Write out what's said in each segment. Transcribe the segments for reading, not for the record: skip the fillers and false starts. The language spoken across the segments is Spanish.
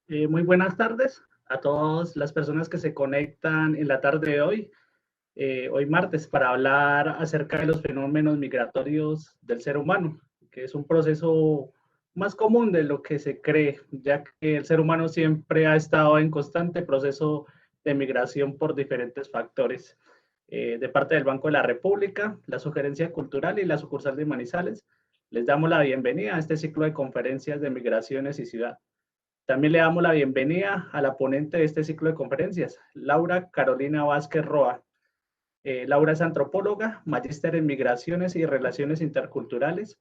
Muy buenas tardes a todas las personas que se conectan en la tarde de hoy martes, para hablar acerca de los fenómenos migratorios del ser humano, que es un proceso más común de lo que se cree, ya que el ser humano siempre ha estado en constante proceso de migración por diferentes factores. De parte del Banco de la República, la Sugerencia Cultural y la sucursal de Manizales, les damos la bienvenida a este ciclo de conferencias de migraciones y ciudad. También le damos la bienvenida a la ponente de este ciclo de conferencias, Laura Carolina Vázquez Roa. Laura es antropóloga, magíster en migraciones y relaciones interculturales.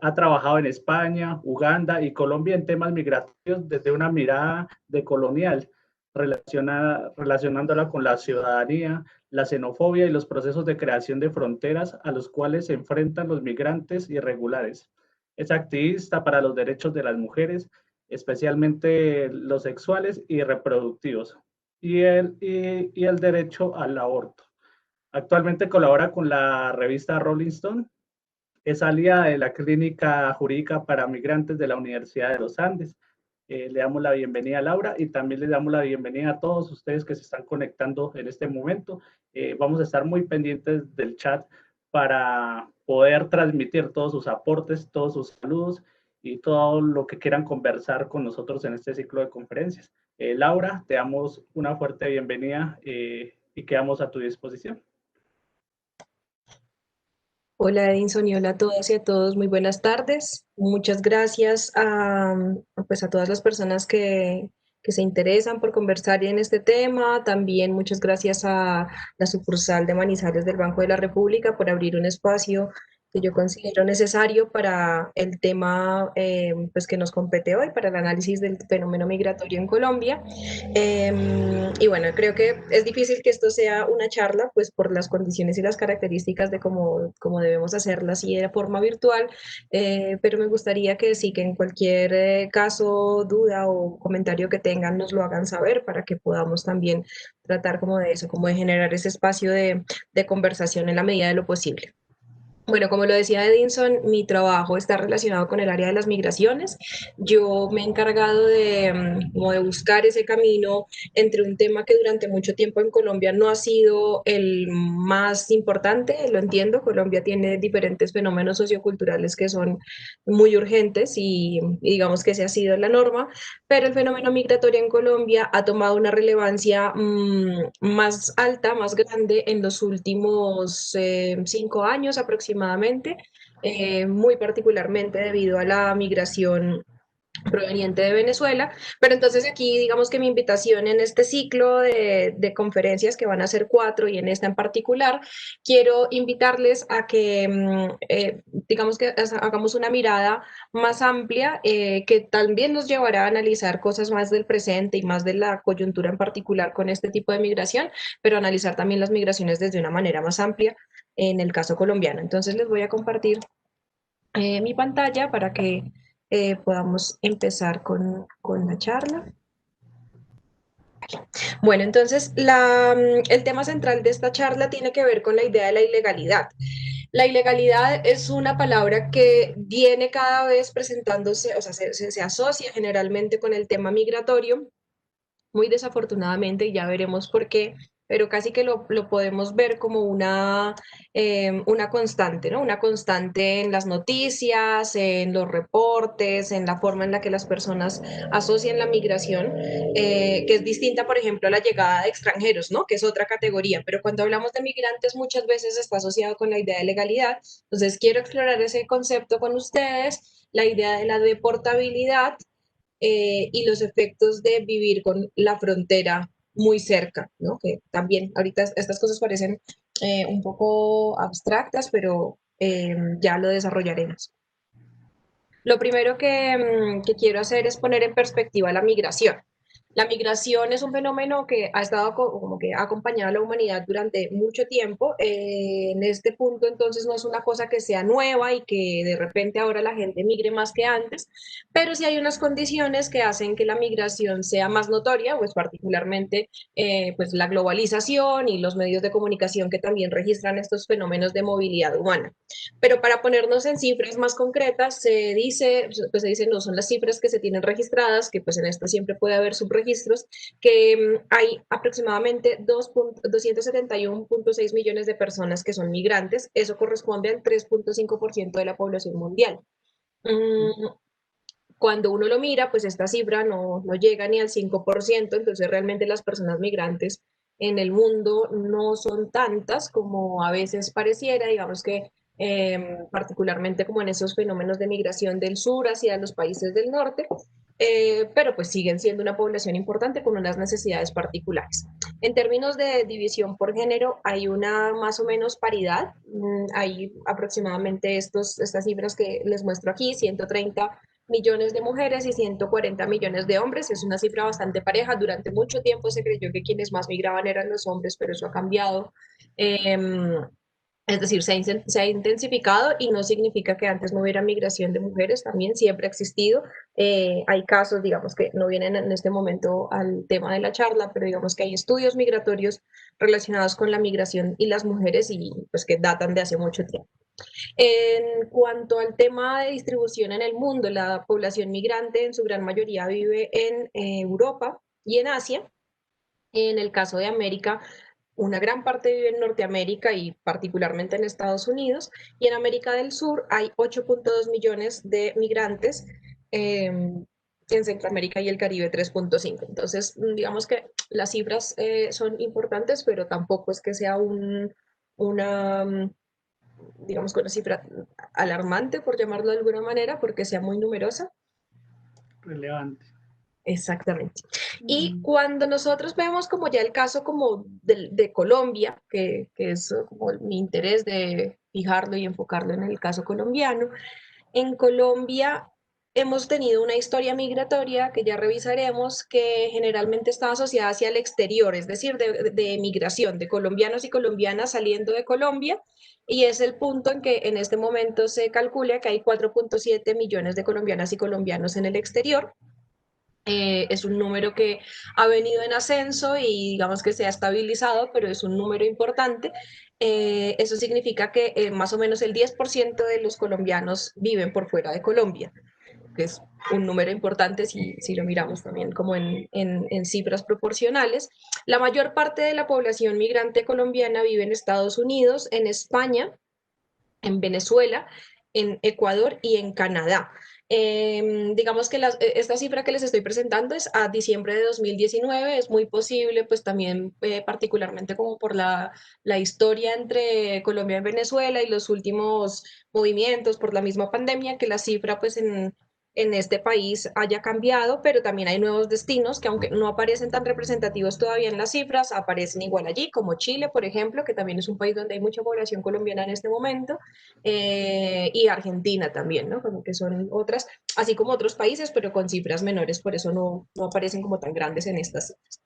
Ha trabajado en España, Uganda y Colombia en temas migratorios desde una mirada decolonial, relacionándola con la ciudadanía, la xenofobia y los procesos de creación de fronteras a los cuales se enfrentan los migrantes irregulares. Es activista para los derechos de las mujeres, especialmente los sexuales y reproductivos, y el derecho al aborto. Actualmente colabora con la revista Rolling Stone. Es aliada de la Clínica Jurídica para Migrantes de la Universidad de los Andes. Le damos la bienvenida a Laura y también le damos la bienvenida a todos ustedes que se están conectando en este momento. Vamos a estar muy pendientes del chat para poder transmitir todos sus aportes, todos sus saludos y todo lo que quieran conversar con nosotros en este ciclo de conferencias. Laura, te damos una fuerte bienvenida y quedamos a tu disposición. Hola Edinson y hola a todas y a todos, muy buenas tardes. Muchas gracias pues a todas las personas que se interesan por conversar en este tema. También muchas gracias a la sucursal de Manizales del Banco de la República por abrir un espacio que yo considero necesario para el tema pues que nos compete hoy, para el análisis del fenómeno migratorio en Colombia. Y bueno, creo que es difícil que esto sea una charla, pues por las condiciones y las características de cómo debemos hacerla así de forma virtual, pero me gustaría que sí, que en cualquier caso, duda o comentario que tengan, nos lo hagan saber para que podamos también tratar como de eso, como de generar ese espacio de conversación en la medida de lo posible. Bueno, como lo decía Edinson, mi trabajo está relacionado con el área de las migraciones. Yo me he encargado como de buscar ese camino entre un tema que durante mucho tiempo en Colombia no ha sido el más importante, lo entiendo. Colombia tiene diferentes fenómenos socioculturales que son muy urgentes y digamos que esa ha sido la norma, pero el fenómeno migratorio en Colombia ha tomado una relevancia más alta, más grande en los últimos 5 años aproximadamente, muy particularmente debido a la migración proveniente de Venezuela, pero entonces aquí digamos que mi invitación en este ciclo de conferencias, que van a ser 4 y en esta en particular, quiero invitarles a que digamos que hagamos una mirada más amplia, que también nos llevará a analizar cosas más del presente y más de la coyuntura en particular con este tipo de migración, pero analizar también las migraciones desde una manera más amplia en el caso colombiano. Entonces les voy a compartir mi pantalla para que podamos empezar con la charla. Bueno, entonces el tema central de esta charla tiene que ver con la idea de la ilegalidad. La ilegalidad es una palabra que viene cada vez presentándose, o sea, se asocia generalmente con el tema migratorio, muy desafortunadamente, y ya veremos por qué, pero casi que lo podemos ver como una constante, ¿no? Una constante en las noticias, en los reportes, en la forma en la que las personas asocian la migración, que es distinta, por ejemplo, a la llegada de extranjeros, ¿no? Que es otra categoría, pero cuando hablamos de migrantes muchas veces está asociado con la idea de legalidad. Entonces, quiero explorar ese concepto con ustedes, la idea de la deportabilidad y los efectos de vivir con la frontera muy cerca, ¿no? Que también ahorita estas cosas parecen un poco abstractas, pero ya lo desarrollaremos. Lo primero que quiero hacer es poner en perspectiva la migración. La migración es un fenómeno que ha estado como que ha acompañado a la humanidad durante mucho tiempo. En este punto, entonces, no es una cosa que sea nueva y que de repente ahora la gente migre más que antes, pero sí hay unas condiciones que hacen que la migración sea más notoria, pues particularmente pues la globalización y los medios de comunicación que también registran estos fenómenos de movilidad humana. Pero para ponernos en cifras más concretas, se dice, no son las cifras que se tienen registradas, que pues en esto siempre puede haber subregistros, que hay aproximadamente 271.6 millones de personas que son migrantes, eso corresponde al 3.5% de la población mundial. Cuando uno lo mira, pues esta cifra no llega ni al 5%, entonces realmente las personas migrantes en el mundo no son tantas como a veces pareciera, digamos que particularmente como en esos fenómenos de migración del sur hacia los países del norte, pero pues siguen siendo una población importante con unas necesidades particulares. En términos de división por género, hay una más o menos paridad, hay aproximadamente estas cifras que les muestro aquí, 130 millones de mujeres y 140 millones de hombres. Es una cifra bastante pareja. Durante mucho tiempo se creyó que quienes más migraban eran los hombres, pero eso ha cambiado. Eh, es decir, se ha intensificado y no significa que antes no hubiera migración de mujeres, también siempre ha existido. Hay casos, digamos, que no vienen en este momento al tema de la charla, pero digamos que hay estudios migratorios relacionados con la migración y las mujeres y pues que datan de hace mucho tiempo. En cuanto al tema de distribución en el mundo, la población migrante en su gran mayoría vive en Europa y en Asia. En el caso de América, una gran parte vive en Norteamérica y particularmente en Estados Unidos. Y en América del Sur hay 8.2 millones de migrantes. En Centroamérica y el Caribe 3.5. Entonces, digamos que las cifras son importantes, pero tampoco es que sea una digamos, con una cifra alarmante, por llamarlo de alguna manera, porque sea muy numerosa. Relevante. Exactamente. Y cuando nosotros vemos como ya el caso como de Colombia, que es como mi interés de fijarlo y enfocarlo en el caso colombiano, en Colombia hemos tenido una historia migratoria que ya revisaremos, que generalmente está asociada hacia el exterior, es decir, de migración de colombianos y colombianas saliendo de Colombia, y es el punto en que en este momento se calcula que hay 4.7 millones de colombianas y colombianos en el exterior. Es un número que ha venido en ascenso y digamos que se ha estabilizado, pero es un número importante. Eso significa que más o menos el 10% de los colombianos viven por fuera de Colombia, que es un número importante si lo miramos también como en cifras proporcionales. La mayor parte de la población migrante colombiana vive en Estados Unidos, en España, en Venezuela, en Ecuador y en Canadá. Digamos que esta cifra que les estoy presentando es a diciembre de 2019, es muy posible, pues también particularmente como por la historia entre Colombia y Venezuela y los últimos movimientos por la misma pandemia, que la cifra pues en este país haya cambiado, pero también hay nuevos destinos que aunque no aparecen tan representativos todavía en las cifras, aparecen igual allí, como Chile, por ejemplo, que también es un país donde hay mucha población colombiana en este momento, y Argentina también, ¿no? Como que son otras, así como otros países, pero con cifras menores, por eso no aparecen como tan grandes en estas cifras.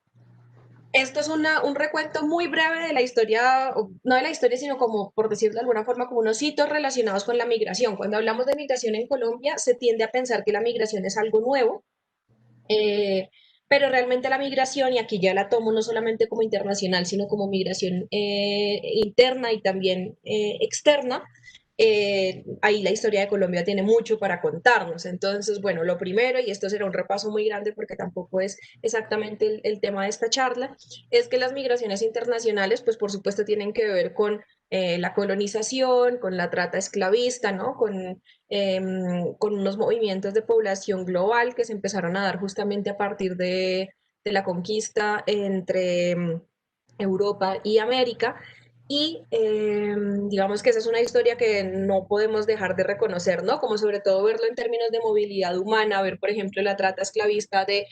Esto es un recuento muy breve de la historia, no de la historia, sino como, por decirlo de alguna forma, como unos hitos relacionados con la migración. Cuando hablamos de migración en Colombia, se tiende a pensar que la migración es algo nuevo, eh, pero realmente la migración, y aquí ya la tomo no solamente como internacional, sino como migración interna y también externa, ahí la historia de Colombia tiene mucho para contarnos. Entonces, bueno, lo primero, y esto será un repaso muy grande porque tampoco es exactamente el tema de esta charla, es que las migraciones internacionales, pues por supuesto tienen que ver con la colonización, con la trata esclavista, ¿no? Con unos movimientos de población global que se empezaron a dar justamente a partir de la conquista entre Europa y América. Y digamos que esa es una historia que no podemos dejar de reconocer, ¿no? Como sobre todo verlo en términos de movilidad humana, ver, por ejemplo, la trata esclavista de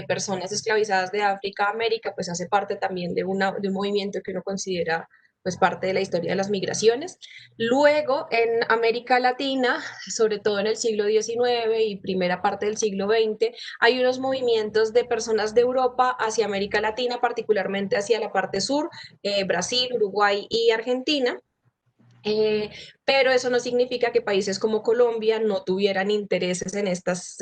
personas esclavizadas de África a América, pues hace parte también de un movimiento que uno considera pues parte de la historia de las migraciones. Luego, en América Latina, sobre todo en el siglo XIX y primera parte del siglo XX, hay unos movimientos de personas de Europa hacia América Latina, particularmente hacia la parte sur, Brasil, Uruguay y Argentina. Eh, pero eso no significa que países como Colombia no tuvieran intereses en estas,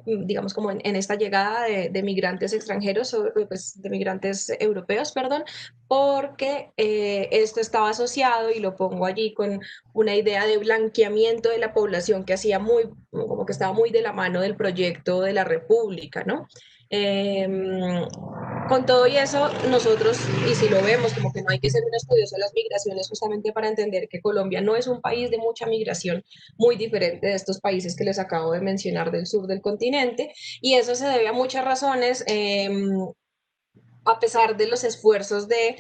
digamos, como en esta llegada de migrantes extranjeros, o, pues, de migrantes europeos, perdón, porque esto estaba asociado, y lo pongo allí, con una idea de blanqueamiento de la población que hacía muy, como que estaba muy de la mano del proyecto de la República, ¿no? Eh, con todo y eso, nosotros, y si lo vemos, como que no hay que ser un estudioso de las migraciones justamente para entender que Colombia no es un país de mucha migración, muy diferente de estos países que les acabo de mencionar del sur del continente, y eso se debe a muchas razones. A pesar de los esfuerzos de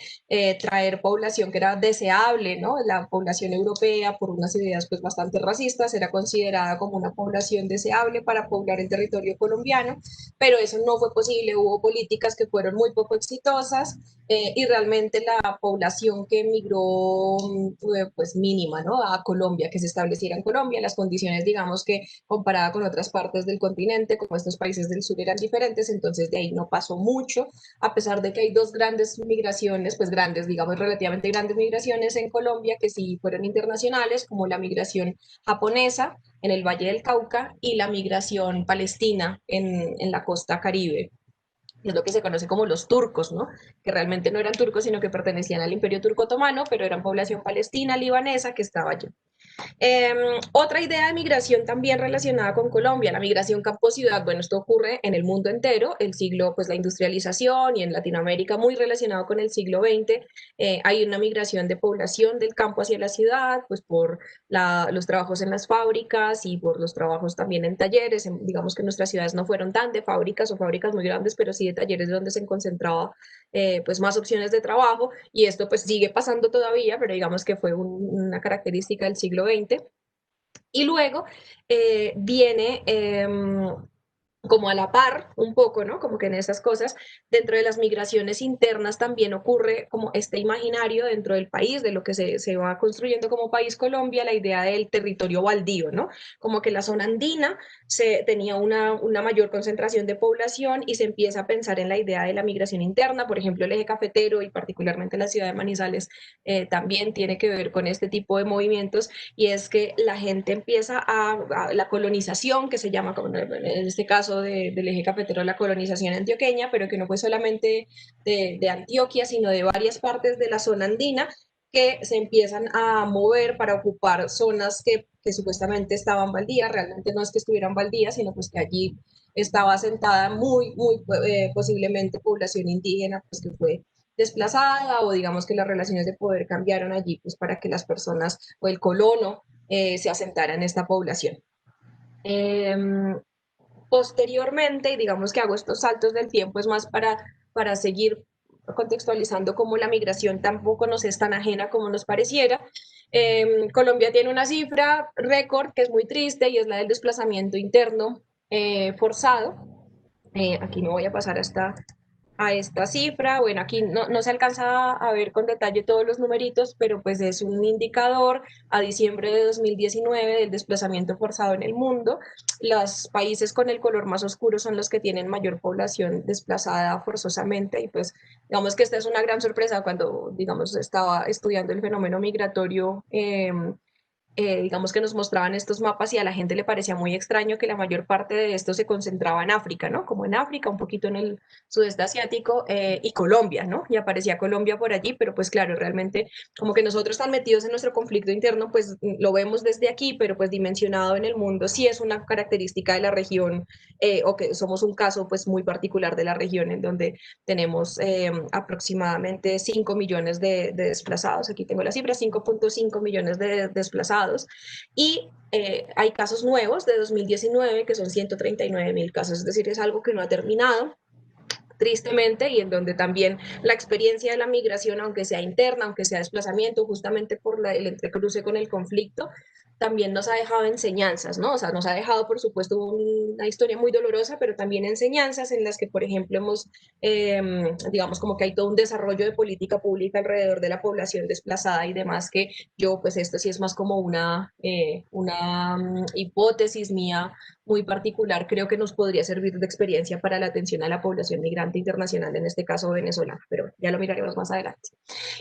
traer población que era deseable, ¿no? La población europea, por unas ideas pues bastante racistas, era considerada como una población deseable para poblar el territorio colombiano, pero eso no fue posible, hubo políticas que fueron muy poco exitosas, y realmente la población que emigró fue pues mínima, ¿no? A Colombia, que se estableciera en Colombia, las condiciones, digamos que comparada con otras partes del continente, como estos países del sur eran diferentes, entonces de ahí no pasó mucho, a pesar de que hay dos grandes migraciones, pues grandes, digamos relativamente grandes migraciones en Colombia, que sí fueron internacionales, como la migración japonesa en el Valle del Cauca y la migración palestina en la costa caribe. Es lo que se conoce como los turcos, ¿no? Que realmente no eran turcos, sino que pertenecían al Imperio Turco Otomano, pero eran población palestina, libanesa, que estaba allí. Otra idea de migración también relacionada con Colombia, la migración campo-ciudad. Bueno, esto ocurre en el mundo entero, el siglo, pues la industrialización, y en Latinoamérica muy relacionado con el siglo XX. Hay una migración de población del campo hacia la ciudad, pues por los trabajos en las fábricas y por los trabajos también en talleres. Digamos que nuestras ciudades no fueron tan de fábricas o fábricas muy grandes, pero sí de talleres donde se concentraba pues más opciones de trabajo, y esto pues sigue pasando todavía, pero digamos que fue una característica del siglo XX. Y luego viene como a la par un poco, ¿no? Como que en esas cosas, dentro de las migraciones internas también ocurre como este imaginario dentro del país, de lo que se va construyendo como país Colombia, la idea del territorio baldío, ¿no? Como que la zona andina tenía una mayor concentración de población y se empieza a pensar en la idea de la migración interna, por ejemplo, el eje cafetero y particularmente la ciudad de Manizales también tiene que ver con este tipo de movimientos, y es que la gente empieza a la colonización, que se llama, como en este caso del eje cafetero, la colonización antioqueña, pero que no fue solamente de Antioquia, sino de varias partes de la zona andina, que se empiezan a mover para ocupar zonas que supuestamente estaban baldías. Realmente no es que estuvieran baldías, sino pues que allí estaba asentada muy posiblemente población indígena, pues que fue desplazada, o digamos que las relaciones de poder cambiaron allí pues para que las personas o el colono se asentara en esta población. Eh, Posteriormente, y digamos que hago estos saltos del tiempo, es más para seguir contextualizando cómo la migración tampoco nos es tan ajena como nos pareciera. Colombia tiene una cifra récord que es muy triste, y es la del desplazamiento interno forzado. Aquí me voy a pasar a esta cifra. Bueno, aquí no se alcanza a ver con detalle todos los numeritos, pero pues es un indicador a diciembre de 2019 del desplazamiento forzado en el mundo. Los países con el color más oscuro son los que tienen mayor población desplazada forzosamente, y pues digamos que esta es una gran sorpresa cuando, digamos, estaba estudiando el fenómeno migratorio. Digamos que nos mostraban estos mapas y a la gente le parecía muy extraño que la mayor parte de esto se concentraba en África, ¿no? Como en África, un poquito en el sudeste asiático, y Colombia, ¿no? Y aparecía Colombia por allí, pero pues claro, realmente como que nosotros tan metidos en nuestro conflicto interno, pues lo vemos desde aquí, pero pues dimensionado en el mundo sí es una característica de la región, o que somos un caso pues muy particular de la región, en donde tenemos aproximadamente 5 millones de desplazados. Aquí tengo la cifra, 5.5 millones de desplazados. Y hay casos nuevos de 2019 que son 139.000 casos, es decir, es algo que no ha terminado, tristemente, y en donde también la experiencia de la migración, aunque sea interna, aunque sea desplazamiento, justamente por el entrecruce con el conflicto, también nos ha dejado enseñanzas, ¿no? O sea, nos ha dejado, por supuesto, una historia muy dolorosa, pero también enseñanzas en las que, por ejemplo, digamos, como que hay todo un desarrollo de política pública alrededor de la población desplazada y demás, que yo, pues esto sí es más como una hipótesis mía muy particular, creo que nos podría servir de experiencia para la atención a la población migrante internacional, en este caso venezolana, pero ya lo miraremos más adelante.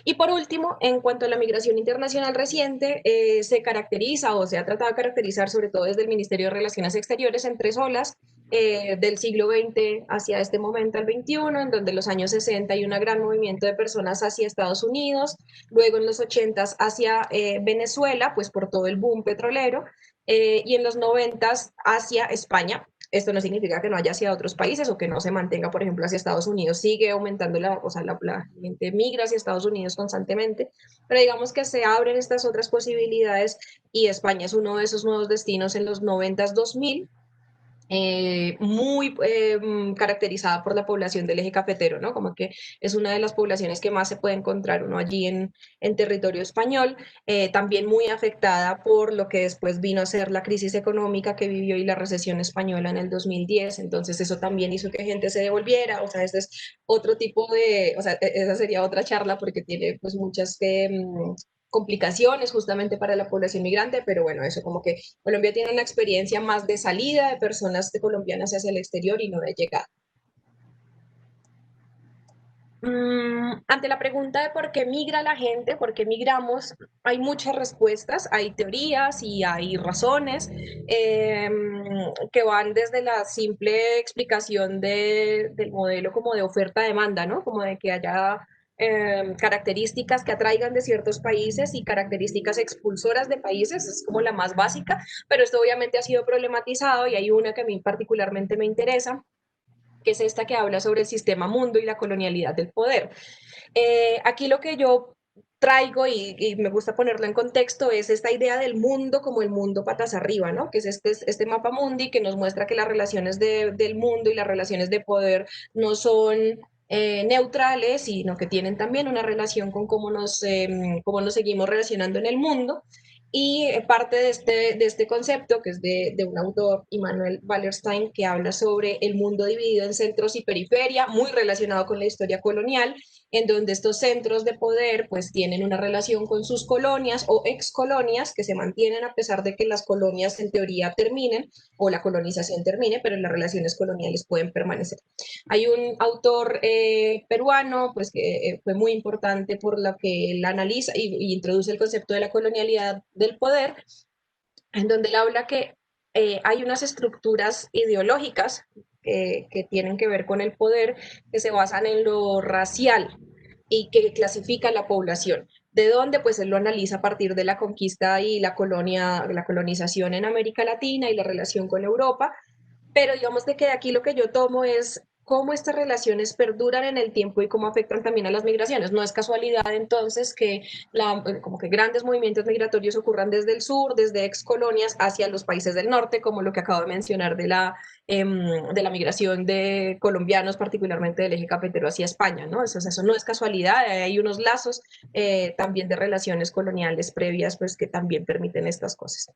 Y por último, en cuanto a la migración internacional reciente, se caracteriza o se ha tratado de caracterizar, sobre todo desde el Ministerio de Relaciones Exteriores, en tres olas del siglo XX hacia este momento, al XXI, en donde en los años 60 hay un gran movimiento de personas hacia Estados Unidos, luego en los 80 hacia Venezuela, pues por todo el boom petrolero, y en los 90 hacia España. Esto no significa que no haya hacia otros países o que no se mantenga, por ejemplo, hacia Estados Unidos. Sigue aumentando o sea, la gente migra hacia Estados Unidos constantemente, pero digamos que se abren estas otras posibilidades y España es uno de esos nuevos destinos en los 90s, 2000, muy caracterizada por la población del eje cafetero, ¿no? Como que es una de las poblaciones que más se puede encontrar uno allí en territorio español, también muy afectada por lo que después vino a ser la crisis económica que vivió y la recesión española en el 2010, entonces eso también hizo que gente se devolviera, o sea, este es otro tipo de, o sea, esa sería otra charla porque tiene pues muchas complicaciones justamente para la población migrante, pero bueno, eso como que Colombia tiene una experiencia más de salida de personas de colombianas hacia el exterior y no de llegada. Ante la pregunta de por qué migra la gente, por qué migramos, hay muchas respuestas, hay teorías y hay razones que van desde la simple explicación del modelo como de oferta-demanda, ¿no? Como de que haya características que atraigan de ciertos países y características expulsoras de países, es como la más básica, pero esto obviamente ha sido problematizado y hay una que a mí particularmente me interesa, que es esta que habla sobre el sistema mundo y la colonialidad del poder. Aquí lo que yo traigo y me gusta ponerlo en contexto es esta idea del mundo como el mundo patas arriba, ¿no? Que es este mapa mundi que nos muestra que las relaciones del mundo y las relaciones de poder no son neutrales, sino que tienen también una relación con cómo nos seguimos relacionando en el mundo. Y parte de este concepto, que es de un autor, Immanuel Wallerstein, que habla sobre el mundo dividido en centros y periferia, muy relacionado con la historia colonial, en donde estos centros de poder pues tienen una relación con sus colonias o excolonias que se mantienen a pesar de que las colonias en teoría terminen o la colonización termine, pero las relaciones coloniales pueden permanecer. Hay un autor peruano pues que fue muy importante por lo que él analiza y introduce el concepto de la colonialidad del poder, en donde él habla que hay unas estructuras ideológicas que tienen que ver con el poder, que se basan en lo racial y que clasifica la población. ¿De dónde? Pues él lo analiza a partir de la conquista y la colonización en América Latina y la relación con Europa, pero digamos de que de aquí lo que yo tomo es cómo estas relaciones perduran en el tiempo y cómo afectan también a las migraciones. No es casualidad entonces que como que grandes movimientos migratorios ocurran desde el sur, desde ex colonias hacia los países del norte, como lo que acabo de mencionar de la migración de colombianos, particularmente del eje cafetero hacia España, ¿no? Eso no es casualidad, hay unos lazos también de relaciones coloniales previas, pues que también permiten estas cosas.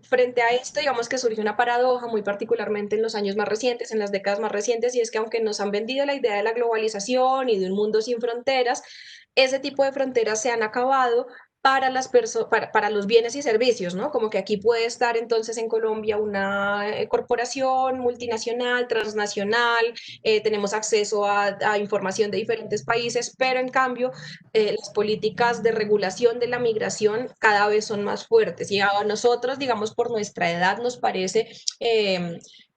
Frente a esto, digamos que surge una paradoja muy particularmente en los años más recientes, en las décadas más recientes, y es que aunque nos han vendido la idea de la globalización y de un mundo sin fronteras, ese tipo de fronteras se han acabado para para los bienes y servicios, ¿no? Como que aquí puede estar entonces en Colombia una corporación multinacional, transnacional, tenemos acceso a información de diferentes países, pero en cambio las políticas de regulación de la migración cada vez son más fuertes y a nosotros, digamos, por nuestra edad nos parece,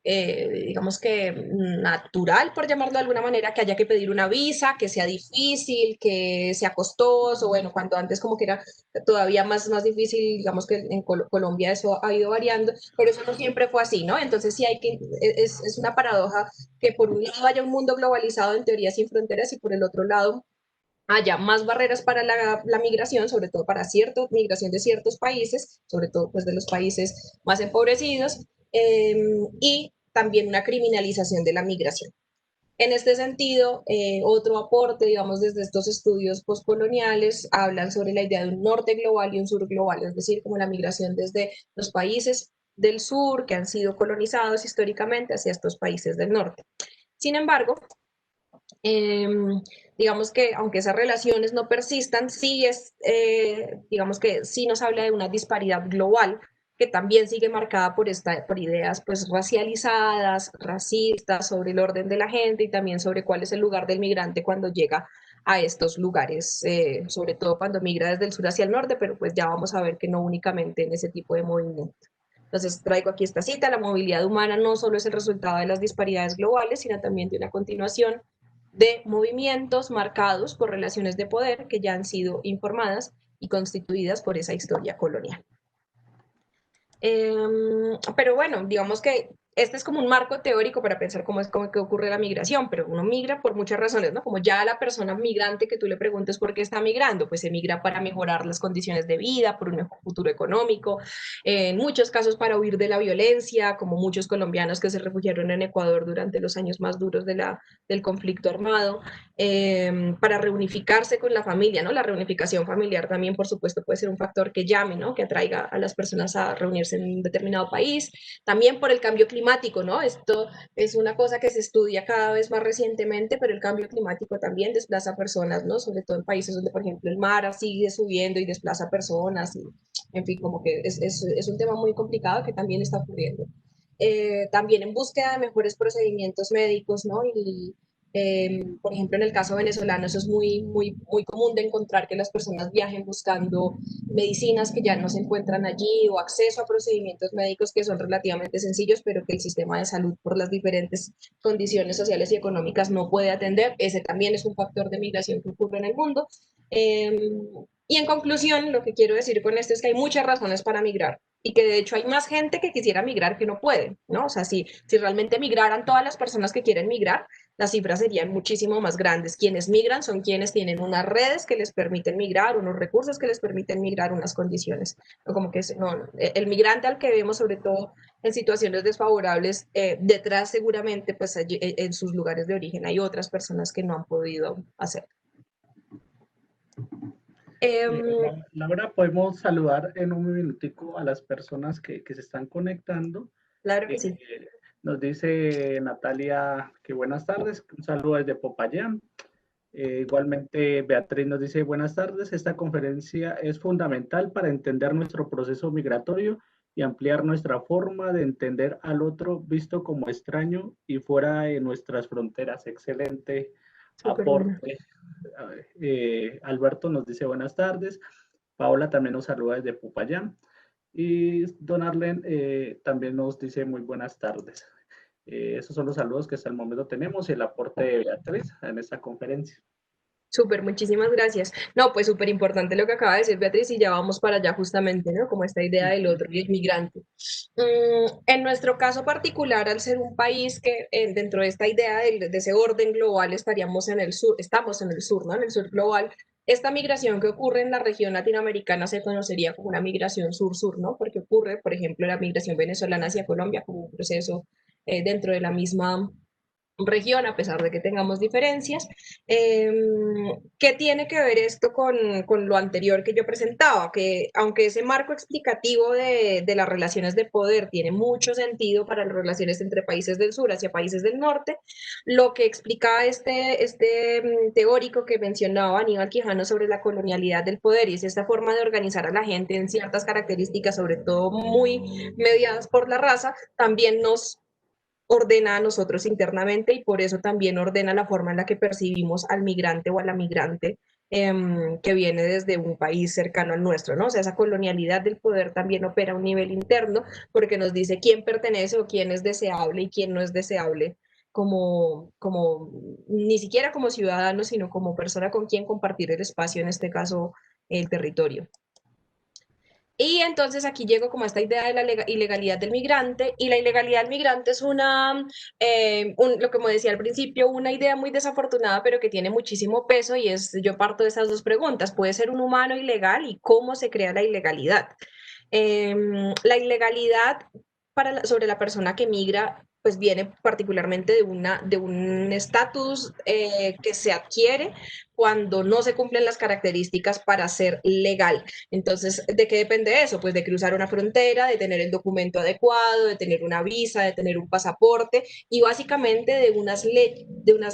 digamos que natural, por llamarlo de alguna manera, que haya que pedir una visa, que sea difícil, que sea costoso, bueno, cuando antes como que era todavía más difícil, digamos que en Colombia eso ha ido variando, pero eso no siempre fue así, ¿no? Entonces sí hay que, es una paradoja que por un lado haya un mundo globalizado en teoría sin fronteras y por el otro lado haya más barreras para la migración, sobre todo para cierta migración de ciertos países, sobre todo pues de los países más empobrecidos, y también una criminalización de la migración. En este sentido, otro aporte, digamos, desde estos estudios postcoloniales, hablan sobre la idea de un norte global y un sur global, es decir, como la migración desde los países del sur que han sido colonizados históricamente hacia estos países del norte. Sin embargo, eh, digamos que aunque esas relaciones no persistan, sí es, digamos que sí nos habla de una disparidad global que también sigue marcada por ideas pues racializadas, racistas, sobre el orden de la gente y también sobre cuál es el lugar del migrante cuando llega a estos lugares, sobre todo cuando migra desde el sur hacia el norte, pero pues ya vamos a ver que no únicamente en ese tipo de movimiento. Entonces traigo aquí esta cita: la movilidad humana no solo es el resultado de las disparidades globales, sino también de una continuación de movimientos marcados por relaciones de poder que ya han sido informadas y constituidas por esa historia colonial. Pero bueno, digamos que este es como un marco teórico para pensar cómo es cómo que ocurre la migración, pero uno migra por muchas razones, ¿no? Como ya la persona migrante que tú le preguntes por qué está migrando, pues se migra para mejorar las condiciones de vida, por un mejor futuro económico, en muchos casos para huir de la violencia, como muchos colombianos que se refugiaron en Ecuador durante los años más duros del conflicto armado, para reunificarse con la familia, ¿no? La reunificación familiar también, por supuesto, puede ser un factor que llame, ¿no? Que atraiga a las personas a reunirse en un determinado país. También por el cambio climático, ¿no? Esto es una cosa que se estudia cada vez más recientemente, pero el cambio climático también desplaza personas, ¿no? Sobre todo en países donde, por ejemplo, el mar sigue subiendo y desplaza personas. Y, en fin, como que es un tema muy complicado que también está ocurriendo. También en búsqueda de mejores procedimientos médicos, ¿no? Y, por ejemplo, en el caso venezolano, eso es muy común de encontrar, que las personas viajen buscando medicinas que ya no se encuentran allí o acceso a procedimientos médicos que son relativamente sencillos, pero que el sistema de salud, por las diferentes condiciones sociales y económicas, no puede atender. Ese también es un factor de migración que ocurre en el mundo. Eh, y en conclusión, lo que quiero decir con esto es que hay muchas razones para migrar y que de hecho hay más gente que quisiera migrar que no puede, ¿no? O sea, si realmente migraran todas las personas que quieren migrar, las cifras serían muchísimo más grandes. Quienes migran son quienes tienen unas redes que les permiten migrar, unos recursos que les permiten migrar, unas condiciones. No, como que no, el migrante al que vemos, sobre todo en situaciones desfavorables, detrás seguramente, pues allí, en sus lugares de origen hay otras personas que no han podido hacer. Laura, podemos saludar en un minutico a las personas que se están conectando. Claro que Eh, sí. Nos dice Natalia que buenas tardes, un saludo desde Popayán. Igualmente, Beatriz nos dice buenas tardes, esta conferencia es fundamental para entender nuestro proceso migratorio y ampliar nuestra forma de entender al otro visto como extraño y fuera de nuestras fronteras. Excelente Súper bueno. aporte. Alberto nos dice buenas tardes. Paola también nos saluda desde Popayán. Y Don Arlen también nos dice muy buenas tardes. Esos son los saludos que hasta el momento tenemos y el aporte de Beatriz en esta conferencia. Súper, muchísimas gracias. No, pues súper importante lo que acaba de decir Beatriz y ya vamos para allá justamente, ¿no? Como esta idea del otro y el migrante. En nuestro caso particular, al ser un país que dentro de esta idea de ese orden global estaríamos en el sur, estamos en el sur, ¿no? En el sur global, esta migración que ocurre en la región latinoamericana se conocería como una migración sur-sur, ¿no? Porque ocurre, por ejemplo, la migración venezolana hacia Colombia como un proceso dentro de la misma región, a pesar de que tengamos diferencias. Eh, ¿Qué tiene que ver esto con lo anterior que yo presentaba? Que aunque ese marco explicativo de las relaciones de poder tiene mucho sentido para las relaciones entre países del sur hacia países del norte, lo que explicaba este teórico que mencionaba Aníbal Quijano sobre la colonialidad del poder, y es esta forma de organizar a la gente en ciertas características, sobre todo muy mediadas por la raza, también nos ordena a nosotros internamente y por eso también ordena la forma en la que percibimos al migrante o a la migrante que viene desde un país cercano al nuestro, ¿no? O sea, esa colonialidad del poder también opera a un nivel interno porque nos dice quién pertenece o quién es deseable y quién no es deseable ni siquiera como ciudadano, sino como persona con quien compartir el espacio, en este caso, el territorio. Y entonces aquí llego como a esta idea de la ilegalidad del migrante, y la ilegalidad del migrante es lo que me decía al principio, una idea muy desafortunada, pero que tiene muchísimo peso, y yo parto de esas dos preguntas: ¿puede ser un humano ilegal y cómo se crea la ilegalidad? La ilegalidad sobre la persona que migra pues viene particularmente de un estatus que se adquiere cuando no se cumplen las características para ser legal. Entonces, ¿de qué depende eso? Pues de cruzar una frontera, de tener el documento adecuado, de tener una visa, de tener un pasaporte y básicamente de unas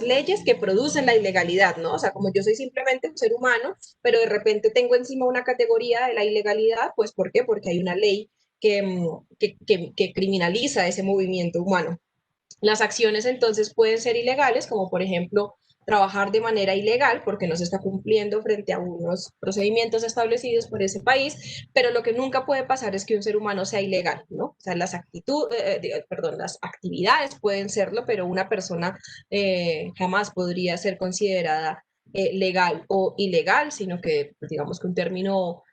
leyes que producen la ilegalidad, ¿no? O sea, como yo soy simplemente un ser humano, pero de repente tengo encima una categoría de la ilegalidad, pues ¿por qué? Porque hay una ley que criminaliza ese movimiento humano. Las acciones entonces pueden ser ilegales, como por ejemplo trabajar de manera ilegal porque no se está cumpliendo frente a unos procedimientos establecidos por ese país, pero lo que nunca puede pasar es que un ser humano sea ilegal, ¿no? O sea, las actividades pueden serlo, pero una persona jamás podría ser considerada legal o ilegal, sino que digamos que un término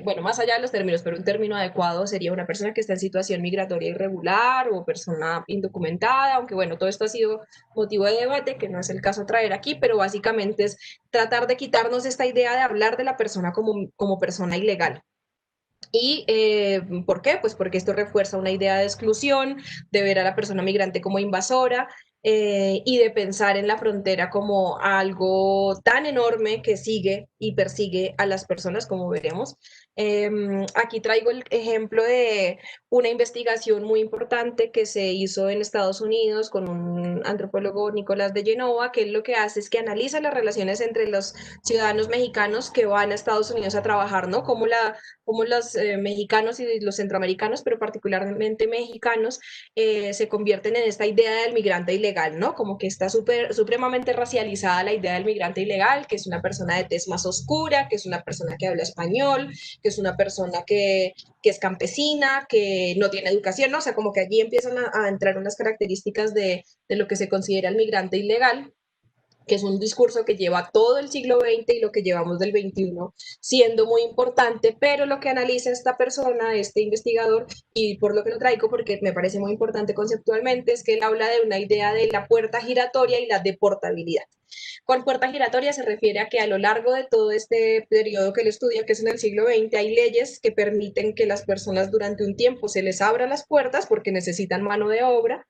bueno, más allá de los términos, pero un término adecuado sería una persona que está en situación migratoria irregular o persona indocumentada, aunque bueno, todo esto ha sido motivo de debate, que no es el caso traer aquí, pero básicamente es tratar de quitarnos esta idea de hablar de la persona como persona ilegal. ¿Y por qué? Pues porque esto refuerza una idea de exclusión, de ver a la persona migrante como invasora y de pensar en la frontera como algo tan enorme que sigue y persigue a las personas, como veremos. Aquí traigo el ejemplo de una investigación muy importante que se hizo en Estados Unidos con un antropólogo, Nicolás de Genova, que lo que hace es que analiza las relaciones entre los ciudadanos mexicanos que van a Estados Unidos a trabajar, ¿no? Cómo los mexicanos y los centroamericanos, pero particularmente mexicanos, se convierten en esta idea del migrante ilegal, ¿no? Como que está supremamente racializada la idea del migrante ilegal, que es una persona de tez más oscura, que es una persona que habla español, que es una persona que es campesina, que no tiene educación, ¿no? O sea, como que allí empiezan a entrar unas características de lo que se considera el migrante ilegal, que es un discurso que lleva todo el siglo XX y lo que llevamos del XXI siendo muy importante, pero lo que analiza esta persona, este investigador, y por lo que lo traigo porque me parece muy importante conceptualmente, es que él habla de una idea de la puerta giratoria y la deportabilidad. Con puerta giratoria se refiere a que a lo largo de todo este periodo que él estudia, que es en el siglo XX, hay leyes que permiten que las personas durante un tiempo se les abran las puertas porque necesitan mano de obra,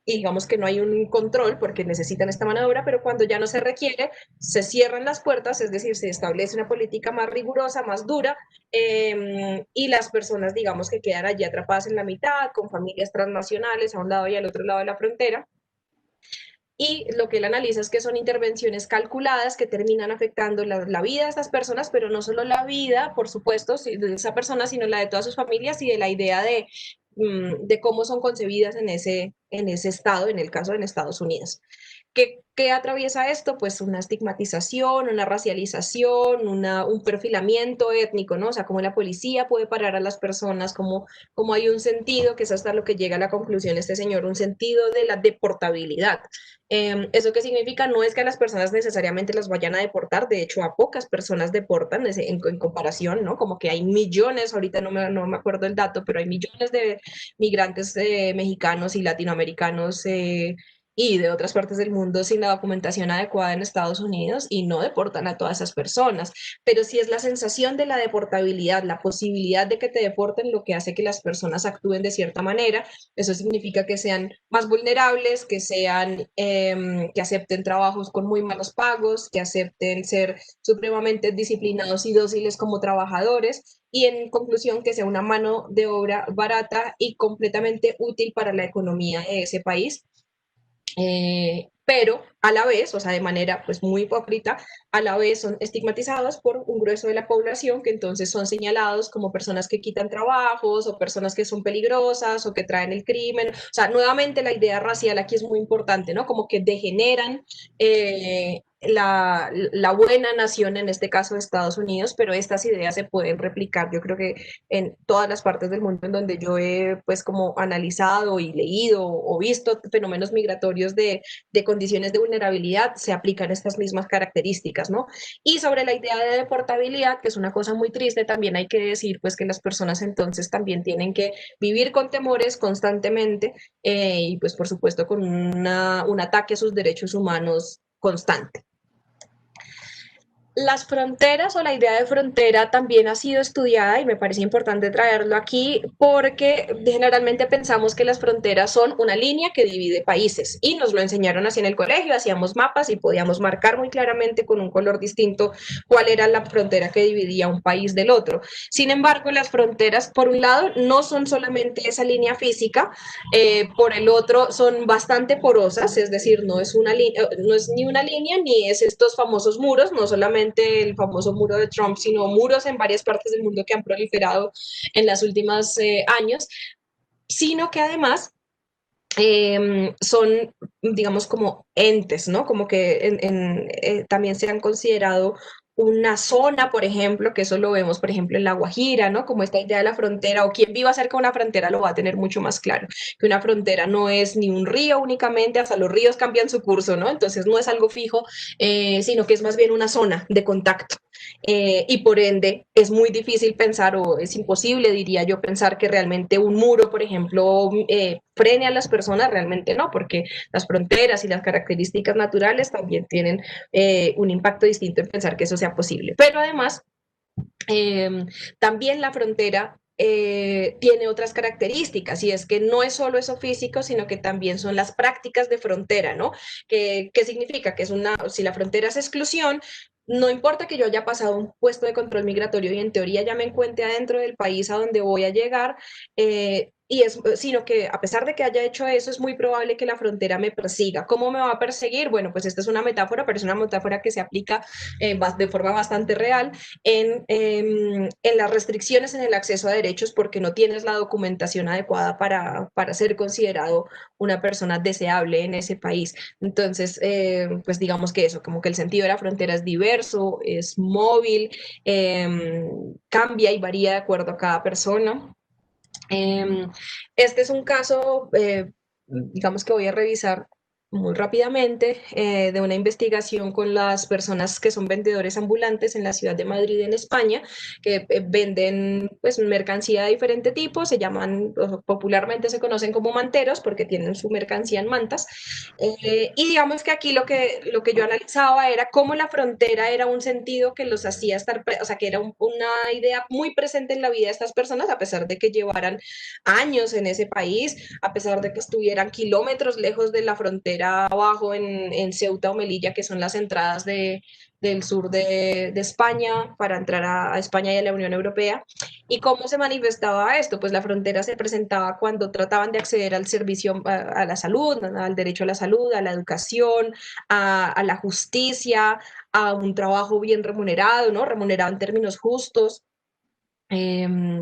y digamos que no hay un control porque necesitan esta mano de obra, pero cuando ya no se requiere, se cierran las puertas, es decir, se establece una política más rigurosa, más dura, y las personas, digamos, que quedan allí atrapadas en la mitad, con familias transnacionales a un lado y al otro lado de la frontera. Y lo que él analiza es que son intervenciones calculadas que terminan afectando la vida de estas personas, pero no solo la vida, por supuesto, de esa persona, sino la de todas sus familias y de la idea de cómo son concebidas en ese estado, en el caso en Estados Unidos. ¿Qué atraviesa esto? Pues una estigmatización, una racialización, un perfilamiento étnico, ¿no? O sea, cómo la policía puede parar a las personas, cómo hay un sentido, que es hasta lo que llega a la conclusión este señor, un sentido de la deportabilidad. ¿Eso qué significa? No es que a las personas necesariamente las vayan a deportar, de hecho a pocas personas deportan en comparación, ¿no? Como que hay millones, ahorita no me acuerdo el dato, pero hay millones de migrantes mexicanos y latinoamericanos y de otras partes del mundo sin la documentación adecuada en Estados Unidos y no deportan a todas esas personas. Pero sí es la sensación de la deportabilidad, la posibilidad de que te deporten lo que hace que las personas actúen de cierta manera. Eso significa que sean más vulnerables, que acepten trabajos con muy malos pagos, que acepten ser supremamente disciplinados y dóciles como trabajadores y en conclusión que sea una mano de obra barata y completamente útil para la economía de ese país, pero a la vez, o sea, de manera pues muy hipócrita, a la vez son estigmatizados por un grueso de la población que entonces son señalados como personas que quitan trabajos o personas que son peligrosas o que traen el crimen. O sea, nuevamente la idea racial aquí es muy importante, ¿no? Como que degeneran la buena nación, en este caso de Estados Unidos, pero estas ideas se pueden replicar, yo creo que en todas las partes del mundo en donde yo he pues como analizado y leído o visto fenómenos migratorios de condiciones de vulnerabilidad, se aplican estas mismas características, ¿no? Y sobre la idea de deportabilidad, que es una cosa muy triste, también hay que decir pues que las personas entonces también tienen que vivir con temores constantemente y pues por supuesto con un ataque a sus derechos humanos constante. Las fronteras o la idea de frontera también ha sido estudiada y me parece importante traerlo aquí porque generalmente pensamos que las fronteras son una línea que divide países y nos lo enseñaron así en el colegio, hacíamos mapas y podíamos marcar muy claramente con un color distinto cuál era la frontera que dividía un país del otro. Sin embargo, las fronteras, por un lado, no son solamente esa línea física, por el otro son bastante porosas, es decir, no es ni una línea ni es estos famosos muros, no solamente el famoso muro de Trump, sino muros en varias partes del mundo que han proliferado en los últimos años, sino que además son, digamos, como entes, ¿no? Como que también se han considerado una zona, por ejemplo, que eso lo vemos, por ejemplo, en La Guajira, ¿no? Como esta idea de la frontera, o quien viva cerca de una frontera lo va a tener mucho más claro, que una frontera no es ni un río únicamente, hasta los ríos cambian su curso, ¿no? Entonces no es algo fijo, sino que es más bien una zona de contacto. Y por ende es muy difícil pensar, o es imposible, diría yo, pensar que realmente un muro, por ejemplo, frene a las personas, realmente no, porque las fronteras y las características naturales también tienen un impacto distinto en pensar que eso sea posible. Pero además, eh, también la frontera tiene otras características y es que no es solo eso físico, sino que también son las prácticas de frontera, ¿no? ¿Qué significa? Que es si la frontera es exclusión, no importa que yo haya pasado un puesto de control migratorio y en teoría ya me encuentre adentro del país a donde voy a llegar, sino que a pesar de que haya hecho eso, es muy probable que la frontera me persiga. ¿Cómo me va a perseguir? Bueno, pues esta es una metáfora, pero es una metáfora que se aplica de forma bastante real en las restricciones en el acceso a derechos porque no tienes la documentación adecuada para ser considerado una persona deseable en ese país. Entonces, pues digamos que eso, como que el sentido de la frontera es diverso, es móvil, cambia y varía de acuerdo a cada persona. Este es un caso, digamos que voy a revisar muy rápidamente, de una investigación con las personas que son vendedores ambulantes en la ciudad de Madrid, en España, que venden pues mercancía de diferente tipo, se llaman, popularmente se conocen como manteros porque tienen su mercancía en mantas. Y digamos que aquí lo que yo analizaba era cómo la frontera era un sentido que los hacía estar, o sea, que era una idea muy presente en la vida de estas personas, a pesar de que llevaran años en ese país, a pesar de que estuvieran kilómetros lejos de la frontera abajo en Ceuta o Melilla, que son las entradas del sur de España para entrar a España y a la Unión Europea. ¿Y cómo se manifestaba esto? Pues la frontera se presentaba cuando trataban de acceder al servicio, a la salud, al derecho a la salud, a la educación, a la justicia, a un trabajo bien remunerado, ¿no? Remunerado en términos justos.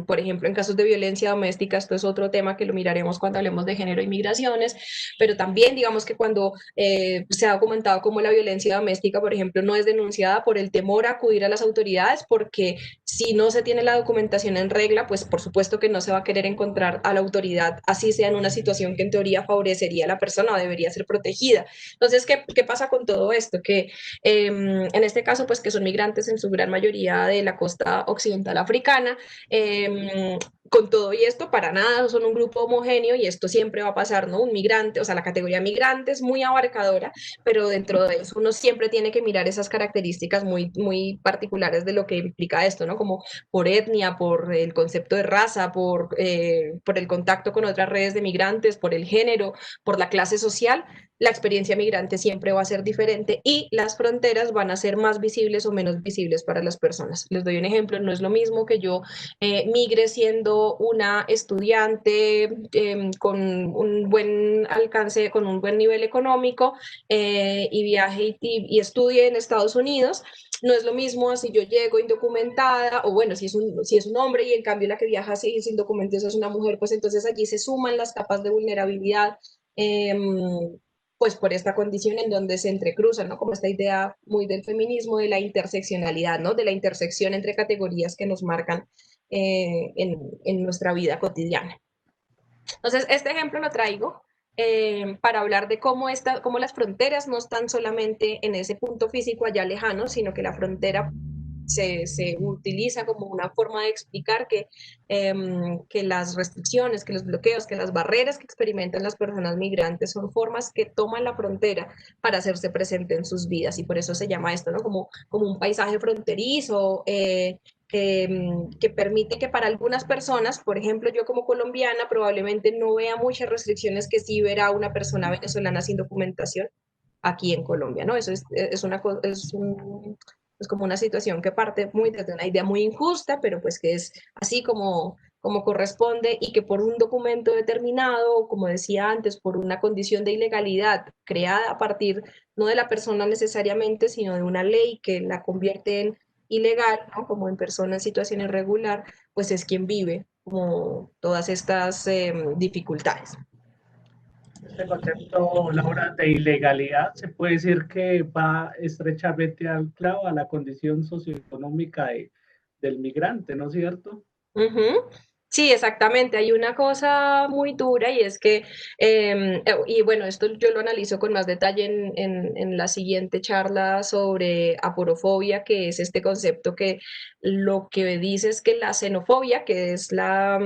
Por ejemplo, en casos de violencia doméstica, esto es otro tema que lo miraremos cuando hablemos de género y migraciones, pero también digamos que cuando se ha documentado como la violencia doméstica, por ejemplo, no es denunciada por el temor a acudir a las autoridades, porque si no se tiene la documentación en regla, pues por supuesto que no se va a querer encontrar a la autoridad, así sea en una situación que en teoría favorecería a la persona o debería ser protegida. Entonces, ¿qué pasa con todo esto? Que en este caso, pues que son migrantes en su gran mayoría de la costa occidental africana, con todo y esto, para nada son un grupo homogéneo y esto siempre va a pasar, ¿no? Un migrante, o sea, la categoría migrante es muy abarcadora, pero dentro de eso uno siempre tiene que mirar esas características muy, muy particulares de lo que implica esto, ¿no? Como por etnia, por el concepto de raza, por el contacto con otras redes de migrantes, por el género, por la clase social. La experiencia migrante siempre va a ser diferente y las fronteras van a ser más visibles o menos visibles para las personas. Les doy un ejemplo, no es lo mismo que yo migre siendo una estudiante con un buen alcance, con un buen nivel económico, y viaje y estudie en Estados Unidos. No es lo mismo si yo llego indocumentada, o bueno, si es un hombre y en cambio la que viaja sin documentos es una mujer, pues entonces allí se suman las capas de vulnerabilidad. Eh, pues por esta condición en donde se entrecruzan, ¿no? Como esta idea muy del feminismo, de la interseccionalidad, ¿no? De la intersección entre categorías que nos marcan en nuestra vida cotidiana. Entonces, este ejemplo lo traigo para hablar de cómo las fronteras no están solamente en ese punto físico allá lejano, sino que la frontera se utiliza como una forma de explicar que las restricciones, que los bloqueos, que las barreras que experimentan las personas migrantes son formas que toman la frontera para hacerse presente en sus vidas y por eso se llama esto, ¿no? Como un paisaje fronterizo. Que permite que para algunas personas, por ejemplo, yo como colombiana probablemente no vea muchas restricciones que sí verá una persona venezolana sin documentación aquí en Colombia, ¿no? Eso es una es como una situación que parte muy desde una idea muy injusta, pero pues que es así como corresponde y que por un documento determinado, como decía antes, por una condición de ilegalidad creada a partir no de la persona necesariamente, sino de una ley que la convierte en ilegal, ¿no? Como en persona en situación irregular, pues es quien vive como todas estas dificultades. Este concepto, Laura, de ilegalidad, se puede decir que va estrechamente anclado a la condición socioeconómica del migrante, ¿no es cierto? Ujú. Sí, exactamente. Hay una cosa muy dura y es que, y bueno, esto yo lo analizo con más detalle en la siguiente charla sobre aporofobia, que es este concepto que lo que dice es que la xenofobia, que es la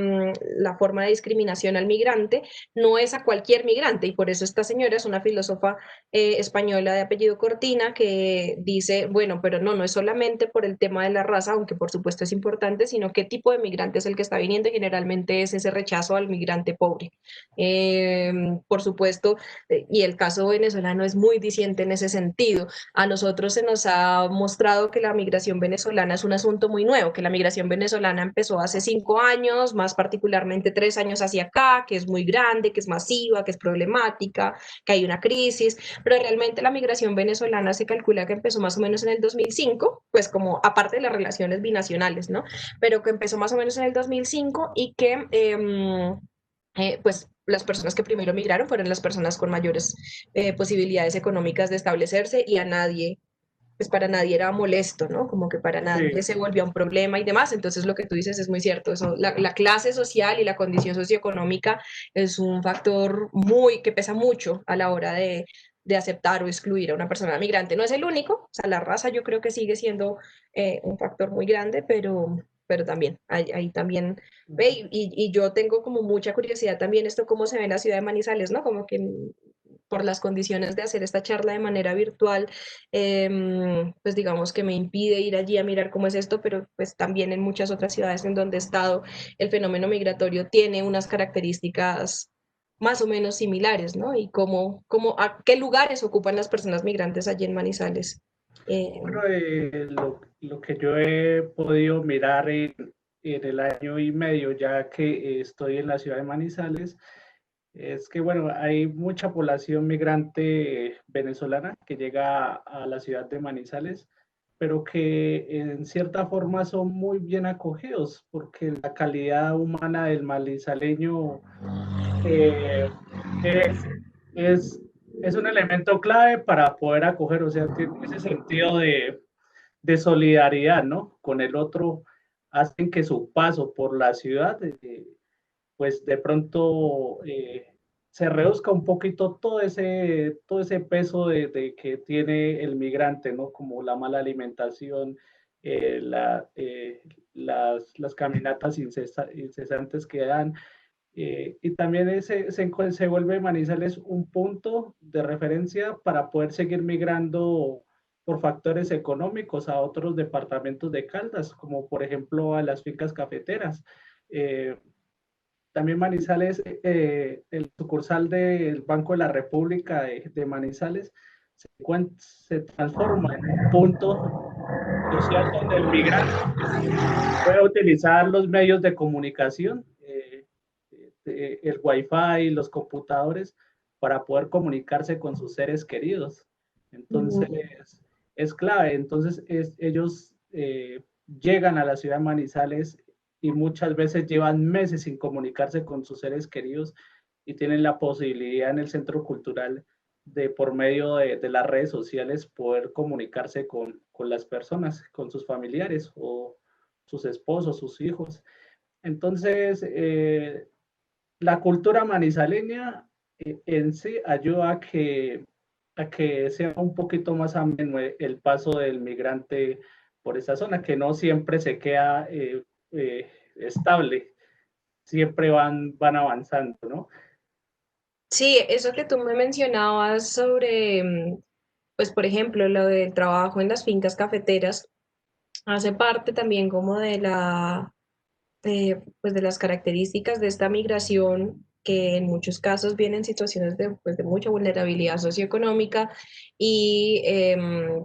forma de discriminación al migrante, no es a cualquier migrante. Y por eso esta señora es una filósofa española de apellido Cortina que dice, bueno, pero no es solamente por el tema de la raza, aunque por supuesto es importante, sino qué tipo de migrante es el que está viniendo y generalmente es ese rechazo al migrante pobre. Eh, por supuesto, y el caso venezolano es muy diciente en ese sentido. A nosotros se nos ha mostrado que la migración venezolana es un asunto muy nuevo, que la migración venezolana empezó hace 5 años, más particularmente 3 años hacia acá, que es muy grande, que es masiva, que es problemática, que hay una crisis, pero realmente la migración venezolana se calcula que empezó más o menos en el 2005, pues como aparte de las relaciones binacionales, ¿no? Pero que empezó más o menos en el 2005 y que pues las personas que primero migraron fueron las personas con mayores posibilidades económicas de establecerse y a nadie pues para nadie era molesto, ¿no? Como que para nadie Sí, se volvía un problema y demás. Entonces lo que tú dices es muy cierto. Eso, la clase social y la condición socioeconómica es un factor muy que pesa mucho a la hora de aceptar o excluir a una persona migrante. No es el único, o sea, la raza yo creo que sigue siendo un factor muy grande, pero también, ahí también, ve, y yo tengo como mucha curiosidad también esto cómo se ve en la ciudad de Manizales, ¿no? Como que por las condiciones de hacer esta charla de manera virtual, pues digamos que me impide ir allí a mirar cómo es esto, pero pues también en muchas otras ciudades en donde he estado, el fenómeno migratorio tiene unas características más o menos similares, ¿no? Y a qué lugares ocupan las personas migrantes allí en Manizales. Eh, bueno, lo que yo he podido mirar en el año y medio ya que estoy en la ciudad de Manizales, es que, bueno, hay mucha población migrante venezolana que llega a la ciudad de Manizales, pero que en cierta forma son muy bien acogidos, porque la calidad humana del manizaleño eh, es, es, es un elemento clave para poder acoger, o sea, tiene ese sentido de solidaridad, ¿no? Con el otro, hacen que su paso por la ciudad pues de pronto se reduzca un poquito todo ese peso que tiene el migrante, ¿no? Como la mala alimentación, eh, la, eh, las caminatas incesantes que dan. Y también se vuelve Manizales un punto de referencia para poder seguir migrando por factores económicos a otros departamentos de Caldas, como por ejemplo a las fincas cafeteras. Eh, también Manizales, el sucursal del Banco de la República de Manizales se transforma en un punto social donde el migrante puede utilizar los medios de comunicación, el Wi-Fi, los computadores, para poder comunicarse con sus seres queridos. Entonces, es clave. Entonces, ellos llegan a la ciudad de Manizales y muchas veces llevan meses sin comunicarse con sus seres queridos y tienen la posibilidad en el centro cultural de por medio de las redes sociales poder comunicarse con las personas, con sus familiares o sus esposos, sus hijos. Entonces, la cultura manizaleña en sí ayuda a que sea un poquito más ameno el paso del migrante por esa zona, que no siempre se queda estable, siempre van avanzando, ¿no? Sí, eso que tú me mencionabas sobre, pues por ejemplo, lo del trabajo en las fincas cafeteras, hace parte también como de pues de las características de esta migración que en muchos casos viene en situaciones de, pues de mucha vulnerabilidad socioeconómica y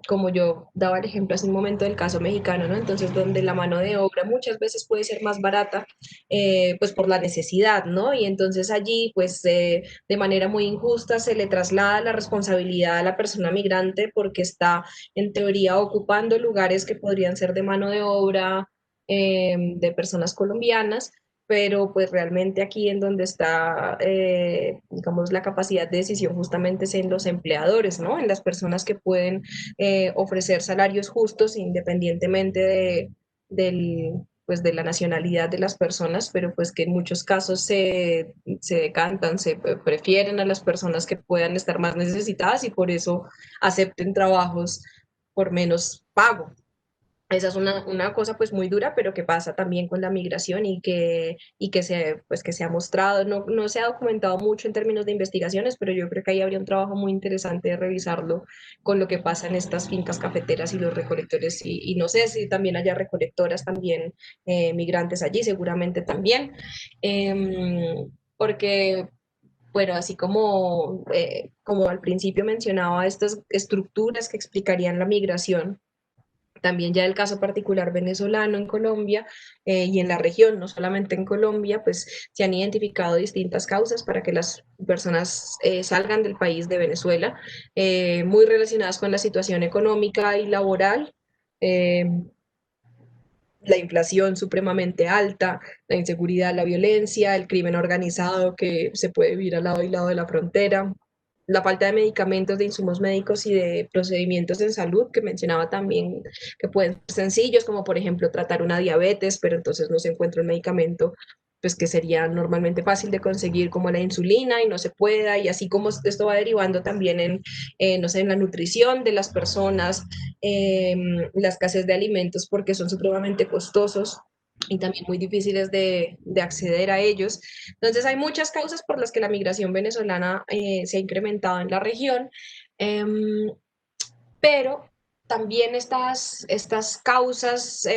como yo daba el ejemplo hace un momento del caso mexicano, ¿no? Entonces, donde la mano de obra muchas veces puede ser más barata, pues por la necesidad, ¿no? Y entonces allí, pues de manera muy injusta se le traslada la responsabilidad a la persona migrante porque está en teoría ocupando lugares que podrían ser de mano de obra de personas colombianas, pero pues realmente aquí en donde está, digamos, la capacidad de decisión justamente es en los empleadores, ¿no? En las personas que pueden ofrecer salarios justos independientemente del, pues de la nacionalidad de las personas, pero pues que en muchos casos se decantan, se prefieren a las personas que puedan estar más necesitadas y por eso acepten trabajos por menos pago. Esa es una cosa pues muy dura, pero que pasa también con la migración y que pues, que se ha mostrado, no se ha documentado mucho en términos de investigaciones, pero yo creo que ahí habría un trabajo muy interesante de revisarlo con lo que pasa en estas fincas cafeteras y los recolectores, y no sé si también haya recolectoras también migrantes allí, seguramente también, porque bueno, así como, como al principio mencionaba, estas estructuras que explicarían la migración, también ya el caso particular venezolano en Colombia y en la región, no solamente en Colombia, pues se han identificado distintas causas para que las personas salgan del país de Venezuela, muy relacionadas con la situación económica y laboral. Eh, la inflación supremamente alta, la inseguridad, la violencia, el crimen organizado que se puede vivir al lado y lado de la frontera, la falta de medicamentos, de insumos médicos y de procedimientos en salud, que mencionaba también que pueden ser sencillos, como por ejemplo tratar una diabetes, pero entonces no se encuentra un medicamento pues que sería normalmente fácil de conseguir como la insulina y no se pueda, y así como esto va derivando también en, no sé, en la nutrición de las personas, eh, la escasez de alimentos porque son supremamente costosos y también muy difíciles de acceder a ellos. Entonces hay muchas causas por las que la migración venezolana se ha incrementado en la región, eh, pero también estas causas,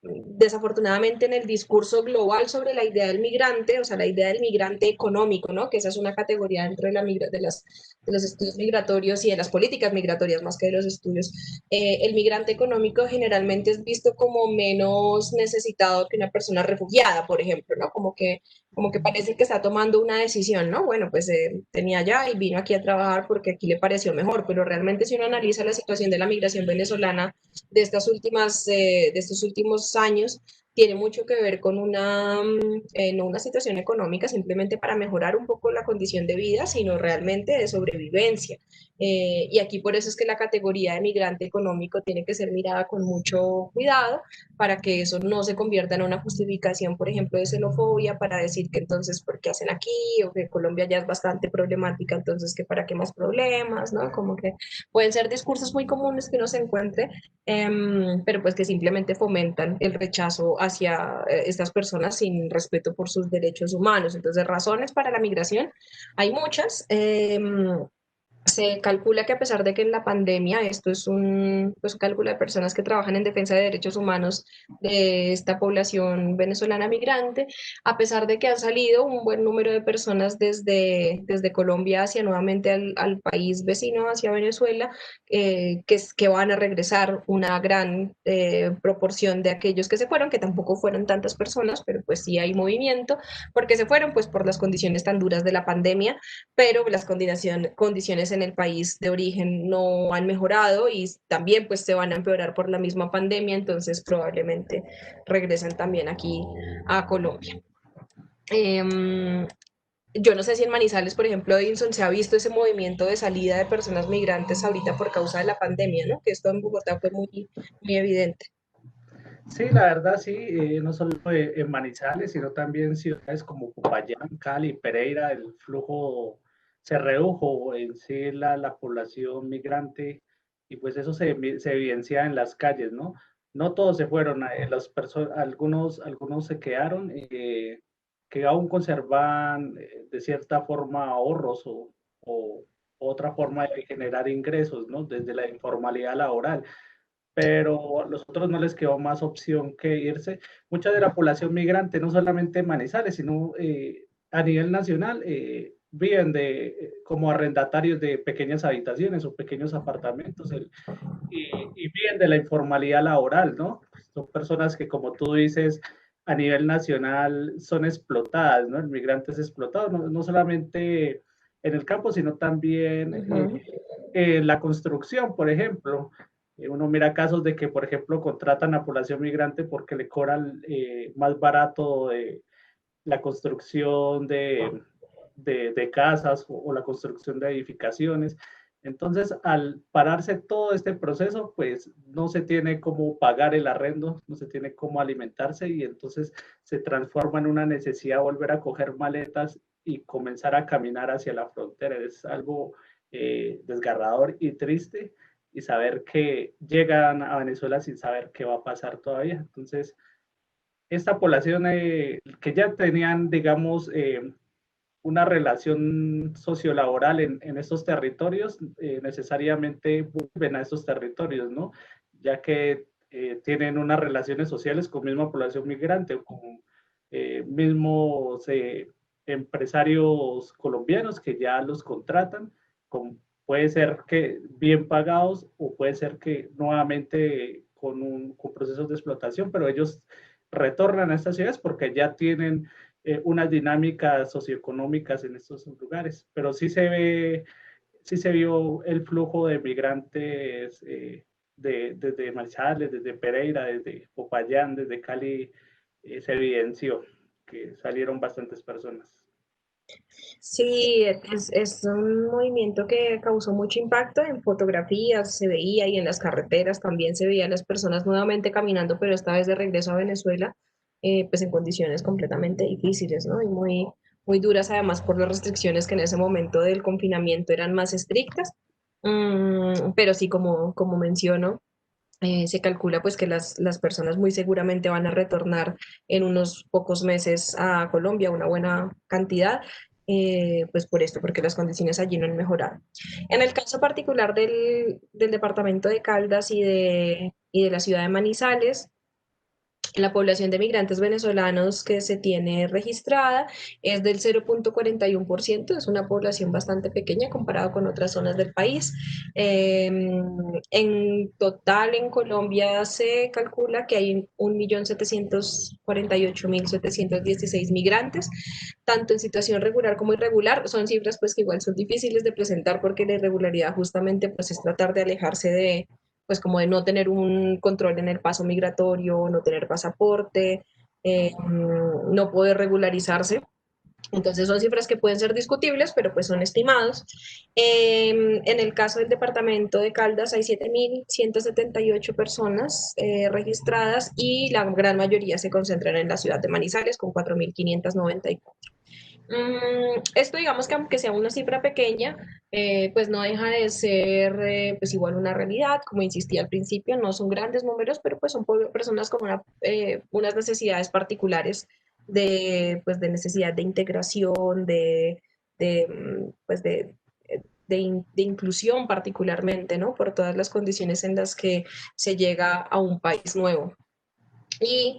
desafortunadamente en el discurso global sobre la idea del migrante, o sea, la idea del migrante económico, ¿no? Que esa es una categoría dentro de, de los estudios migratorios y de las políticas migratorias más que de los estudios. El migrante económico generalmente es visto como menos necesitado que una persona refugiada, por ejemplo, ¿no? Como que parece que está tomando una decisión, ¿no? Bueno, pues tenía allá y vino aquí a trabajar porque aquí le pareció mejor, pero realmente si uno analiza la situación de la migración venezolana de de estos últimos años, tiene mucho que ver con no una situación económica simplemente para mejorar un poco la condición de vida, sino realmente de sobrevivencia. Y aquí por eso es que la categoría de migrante económico tiene que ser mirada con mucho cuidado para que eso no se convierta en una justificación, por ejemplo, de xenofobia para decir que entonces, ¿por qué hacen aquí? O que Colombia ya es bastante problemática, entonces, ¿que para qué más problemas? ¿No? Como que pueden ser discursos muy comunes que uno se encuentre, pero pues que simplemente fomentan el rechazo hacia estas personas sin respeto por sus derechos humanos. Entonces, razones para la migración hay muchas. Se calcula que a pesar de que en la pandemia, esto es pues, un cálculo de personas que trabajan en defensa de derechos humanos de esta población venezolana migrante, a pesar de que han salido un buen número de personas desde Colombia hacia nuevamente al país vecino, hacia Venezuela, que van a regresar una gran proporción de aquellos que se fueron, que tampoco fueron tantas personas, pero pues sí hay movimiento, porque se fueron pues por las condiciones tan duras de la pandemia, pero las condiciones en el país de origen no han mejorado y también pues se van a empeorar por la misma pandemia, entonces probablemente regresen también aquí a Colombia. Yo no sé si en Manizales, por ejemplo, Edinson, se ha visto ese movimiento de salida de personas migrantes ahorita por causa de la pandemia, ¿no? Que esto en Bogotá fue muy evidente. Sí, la verdad sí, no solo en Manizales, sino también ciudades como Popayán, Cali, Pereira, el flujo se redujo en sí la población migrante y pues eso se evidencia en las calles, ¿no? No todos se fueron, algunos se quedaron, que aún conservan de cierta forma ahorros o otra forma de generar ingresos, ¿no? Desde la informalidad laboral, pero a los otros no les quedó más opción que irse. Mucha de la población migrante, no solamente en Manizales, sino a nivel nacional, viven como arrendatarios de pequeñas habitaciones o pequeños apartamentos y viven de la informalidad laboral, ¿no? Son personas que, como tú dices, a nivel nacional son explotadas, ¿no? El migrante es explotado, no solamente en el campo, sino también Ujú. en la construcción, por ejemplo. Uno mira casos de que, por ejemplo, contratan a población migrante porque le cobran más barato la construcción de casas o la construcción de edificaciones. Entonces, al pararse todo este proceso, pues no se tiene cómo pagar el arrendo, no se tiene cómo alimentarse y entonces se transforma en una necesidad volver a coger maletas y comenzar a caminar hacia la frontera. Es algo desgarrador y triste y saber que llegan a Venezuela sin saber qué va a pasar todavía. Entonces, esta población que ya tenían, digamos, una relación sociolaboral en estos territorios, necesariamente vuelven a estos territorios, ¿no? Ya que tienen unas relaciones sociales con misma población migrante o con mismos empresarios colombianos que ya los contratan, puede ser que bien pagados o puede ser que nuevamente con procesos de explotación, pero ellos retornan a estas ciudades porque ya tienen unas dinámicas socioeconómicas en estos lugares, pero sí se vio el flujo de migrantes desde Manizales, desde Pereira, desde Popayán, desde Cali, se evidenció que salieron bastantes personas. Sí, es un movimiento que causó mucho impacto en fotografías, se veía y en las carreteras también se veían las personas nuevamente caminando, pero esta vez de regreso a Venezuela, pues en condiciones completamente difíciles, ¿no? Y muy duras además por las restricciones que en ese momento del confinamiento eran más estrictas. Pero sí, como menciono, se calcula pues que las personas muy seguramente van a retornar en unos pocos meses a Colombia, una buena cantidad, pues por esto, porque las condiciones allí no han mejorado. En el caso particular del departamento de Caldas y de la ciudad de Manizales, la población de migrantes venezolanos que se tiene registrada es del 0,41%, es una población bastante pequeña comparado con otras zonas del país. En total en Colombia se calcula que hay 1.748.716 migrantes, tanto en situación regular como irregular. Son cifras pues que igual son difíciles de presentar porque la irregularidad justamente pues es tratar de alejarse de pues como de no tener un control en el paso migratorio, no tener pasaporte, no poder regularizarse. Entonces son cifras que pueden ser discutibles, pero pues son estimados. En el caso del departamento de Caldas hay 7.178 personas registradas y la gran mayoría se concentran en la ciudad de Manizales con 4.594. Esto digamos que aunque sea una cifra pequeña, pues no deja de ser pues igual una realidad, como insistí al principio, no son grandes números, pero pues son personas con unas necesidades particulares pues de necesidad de integración, pues de inclusión particularmente, ¿no? Por todas las condiciones en las que se llega a un país nuevo. Y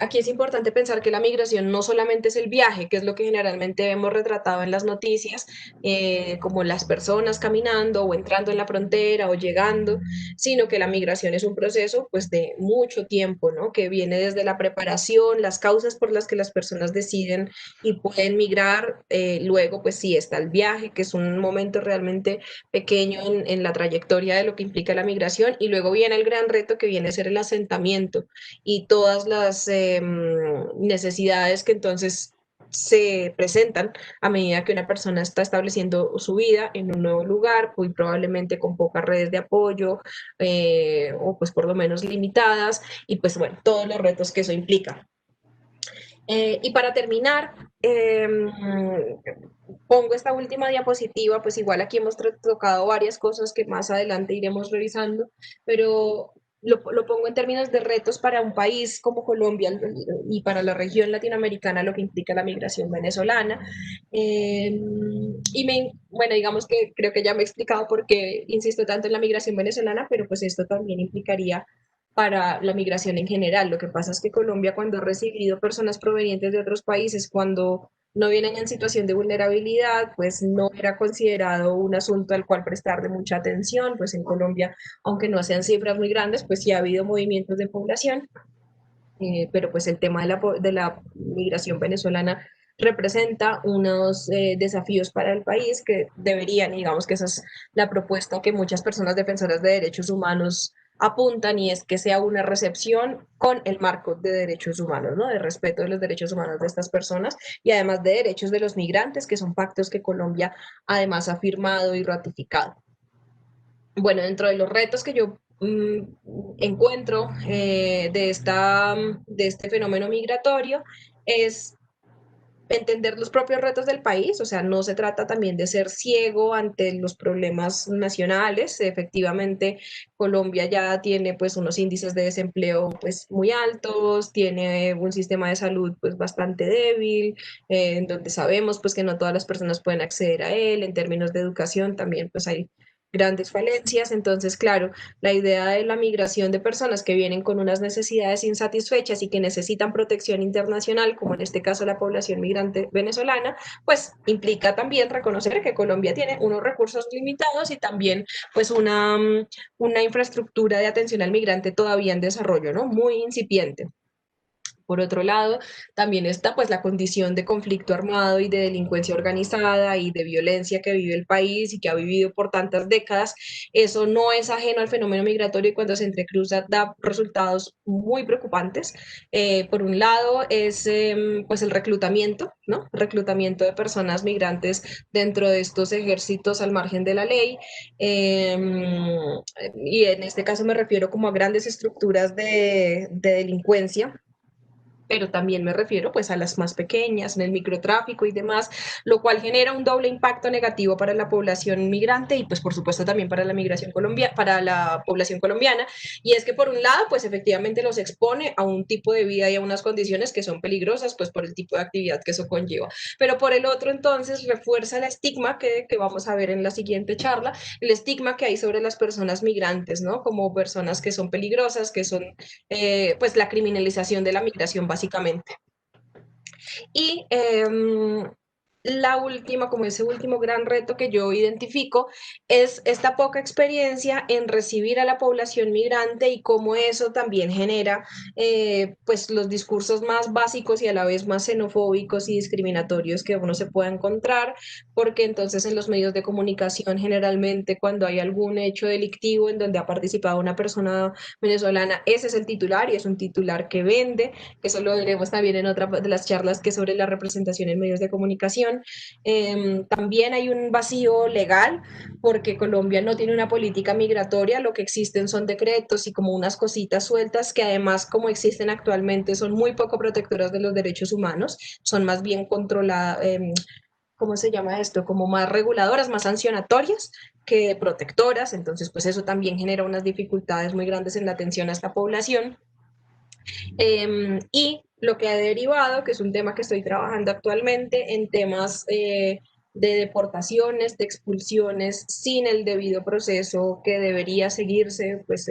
aquí es importante pensar que la migración no solamente es el viaje, que es lo que generalmente vemos retratado en las noticias, como las personas caminando o entrando en la frontera o llegando, sino que la migración es un proceso pues de mucho tiempo, ¿no? Que viene desde la preparación, las causas por las que las personas deciden y pueden migrar, luego pues sí está el viaje, que es un momento realmente pequeño en la trayectoria de lo que implica la migración, y luego viene el gran reto que viene a ser el asentamiento y todas las necesidades que entonces se presentan a medida que una persona está estableciendo su vida en un nuevo lugar, muy probablemente con pocas redes de apoyo o pues por lo menos limitadas y pues bueno, todos los retos que eso implica. Y para terminar, pongo esta última diapositiva, pues igual aquí hemos tocado varias cosas que más adelante iremos revisando, pero lo pongo en términos de retos para un país como Colombia y para la región latinoamericana, lo que implica la migración venezolana. Bueno, digamos que creo que ya me he explicado por qué insisto tanto en la migración venezolana, pero pues esto también implicaría para la migración en general. Lo que pasa es que Colombia, cuando ha recibido personas provenientes de otros países, cuando no vienen en situación de vulnerabilidad, pues no era considerado un asunto al cual prestarle mucha atención. Pues en Colombia, aunque no sean cifras muy grandes, pues sí ha habido movimientos de población, pero pues el tema de la migración venezolana representa unos desafíos para el país que deberían, digamos que esa es la propuesta que muchas personas defensoras de derechos humanos apuntan, y es que sea una recepción con el marco de derechos humanos, ¿no? De respeto de los derechos humanos de estas personas y además de derechos de los migrantes, que son pactos que Colombia además ha firmado y ratificado. Bueno, dentro de los retos que yo encuentro de este fenómeno migratorio es entender los propios retos del país. O sea, no se trata también de ser ciego ante los problemas nacionales. Efectivamente, Colombia ya tiene pues unos índices de desempleo pues muy altos, tiene un sistema de salud pues bastante débil, en donde sabemos pues que no todas las personas pueden acceder a él. En términos de educación también pues hay grandes falencias. Entonces, claro, la idea de la migración de personas que vienen con unas necesidades insatisfechas y que necesitan protección internacional, como en este caso la población migrante venezolana, pues implica también reconocer que Colombia tiene unos recursos limitados y también pues una infraestructura de atención al migrante todavía en desarrollo, ¿no? Muy incipiente. Por otro lado, también está pues la condición de conflicto armado y de delincuencia organizada y de violencia que vive el país y que ha vivido por tantas décadas. Eso no es ajeno al fenómeno migratorio, y cuando se entrecruza da resultados muy preocupantes. Por un lado es pues el reclutamiento, ¿no? Reclutamiento de personas migrantes dentro de estos ejércitos al margen de la ley. Eh, y en este caso me refiero como a grandes estructuras de delincuencia, pero también me refiero pues a las más pequeñas, en el microtráfico y demás, lo cual genera un doble impacto negativo para la población migrante y pues por supuesto también para la migración colombiana, para la población colombiana. Y es que por un lado pues efectivamente los expone a un tipo de vida y a unas condiciones que son peligrosas pues por el tipo de actividad que eso conlleva, pero por el otro entonces refuerza el estigma que vamos a ver en la siguiente charla, el estigma que hay sobre las personas migrantes, ¿no? Como personas que son peligrosas, que son pues la criminalización de la migración básicamente. Y la última, como ese último gran reto que yo identifico, es esta poca experiencia en recibir a la población migrante y cómo eso también genera pues los discursos más básicos y a la vez más xenofóbicos y discriminatorios que uno se pueda encontrar, porque entonces en los medios de comunicación generalmente cuando hay algún hecho delictivo en donde ha participado una persona venezolana, ese es el titular y es un titular que vende. Eso lo veremos también en otra de las charlas que es sobre la representación en medios de comunicación. También hay un vacío legal porque Colombia no tiene una política migratoria, lo que existen son decretos y como unas cositas sueltas que además como existen actualmente son muy poco protectoras de los derechos humanos, son más bien controladas, ¿cómo se llama esto? Como más reguladoras, más sancionatorias que protectoras. Entonces pues eso también genera unas dificultades muy grandes en la atención a esta población. Y lo que ha derivado, que es un tema que estoy trabajando actualmente, en temas de deportaciones, de expulsiones sin el debido proceso que debería seguirse, pues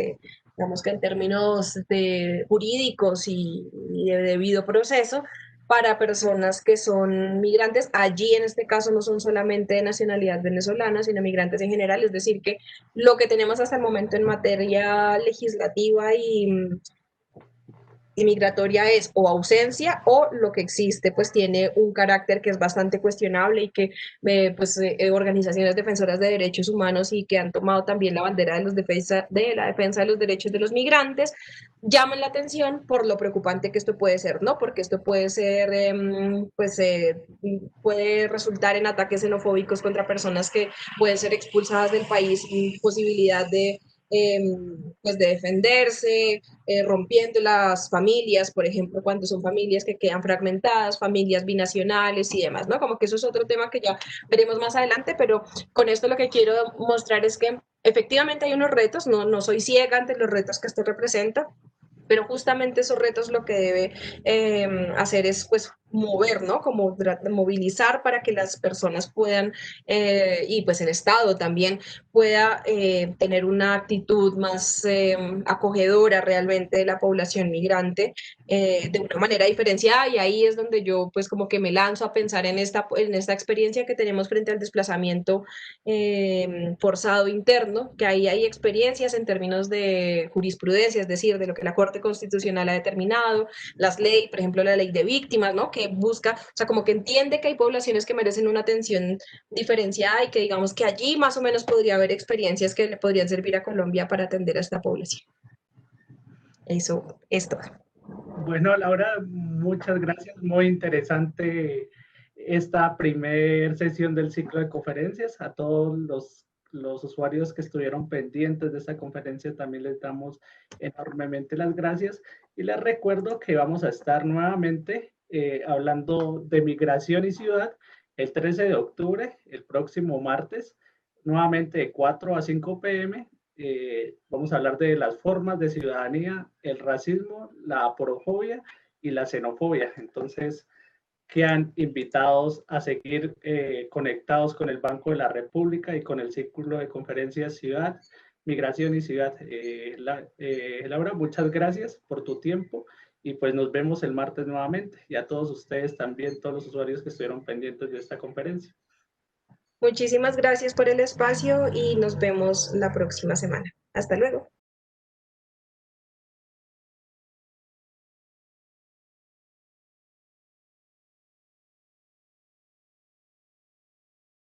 digamos que en términos jurídicos y de debido proceso para personas que son migrantes. Allí en este caso no son solamente de nacionalidad venezolana, sino migrantes en general, es decir, que lo que tenemos hasta el momento en materia legislativa y migratoria es o ausencia o lo que existe pues tiene un carácter que es bastante cuestionable y que organizaciones defensoras de derechos humanos y que han tomado también la bandera de la defensa de los derechos de los migrantes llaman la atención por lo preocupante que esto puede ser, ¿no? Porque esto puede ser, puede resultar en ataques xenofóbicos contra personas que pueden ser expulsadas del país sin posibilidad pues de defenderse, rompiendo las familias, por ejemplo, cuando son familias que quedan fragmentadas, familias binacionales y demás, ¿no? Como que eso es otro tema que ya veremos más adelante, pero con esto lo que quiero mostrar es que efectivamente hay unos retos, no soy ciega ante los retos que esto representa, pero justamente esos retos lo que debe hacer es pues mover, ¿no? Como movilizar para que las personas puedan y pues el Estado también pueda tener una actitud más acogedora realmente de la población migrante de una manera diferenciada y ahí es donde yo pues como que me lanzo a pensar en esta experiencia que tenemos frente al desplazamiento forzado interno, que ahí hay experiencias en términos de jurisprudencia, es decir, de lo que la Corte Constitucional ha determinado, las leyes, por ejemplo, la ley de víctimas, ¿no? Que busca, o sea, como que entiende que hay poblaciones que merecen una atención diferenciada y que digamos que allí más o menos podría haber experiencias que le podrían servir a Colombia para atender a esta población. Eso es todo. Bueno, Laura, muchas gracias. Muy interesante esta primer sesión del ciclo de conferencias. A todos los usuarios que estuvieron pendientes de esta conferencia también les damos enormemente las gracias. Y les recuerdo que vamos a estar nuevamente hablando de migración y ciudad el 13 de octubre, el próximo martes, nuevamente de 4 a 5 p.m. Vamos a hablar de las formas de ciudadanía, el racismo, la aporofobia y la xenofobia. Entonces, quedan invitados a seguir conectados con el Banco de la República y con el Círculo de Conferencias Ciudad, Migración y Ciudad. Laura, muchas gracias por tu tiempo y pues nos vemos el martes nuevamente y a todos ustedes también, todos los usuarios que estuvieron pendientes de esta conferencia. Muchísimas gracias por el espacio y nos vemos la próxima semana. Hasta luego.